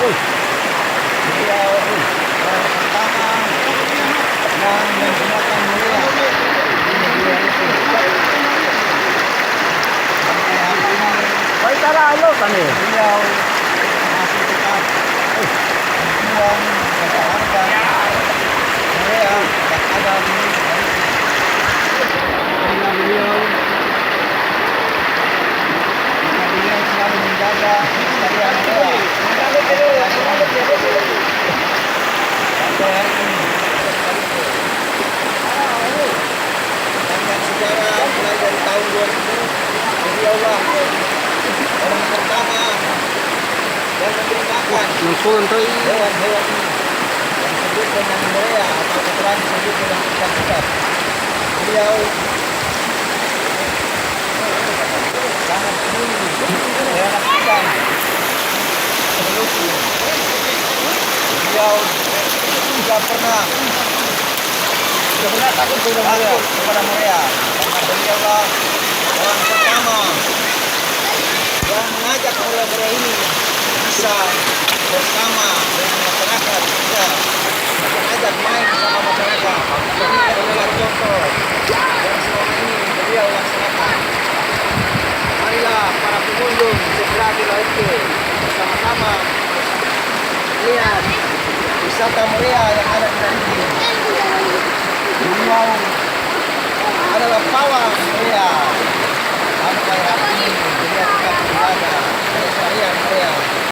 Beliau orang pertama yang menggunakan mulia di negeri itu. Sampai hari ini Baik cara ayo kan nih. beliau masih tetap berjuang mempertahankan mulia yang ada di negeri itu. Karena beliau selalu menjaga kelestarian mulia. Sampai hari ini. Bahkan sejarah mulai dari tahun 2000, beliaulah orang pertama yang memberi makan Nungsun tuh. hewan-hewan ini yang disebut dengan morea atau keterangan disebut dengan ikan besar. Beliau sangat peduli terhadap ikan peneliti. Beliau tidak pernah takut kepada morea karena beliaulah orang pertama yang mengajak morea-morea ini bisa bersama dengan masyarakat, bisa mengajak main bersama masyarakat. Ini adalah contoh yang selama ini beliau laksanakan. Marilah para pengunjung segera Bilauke bersama-sama lihat wisata morea yang ada di sini. Beliau adalah pawang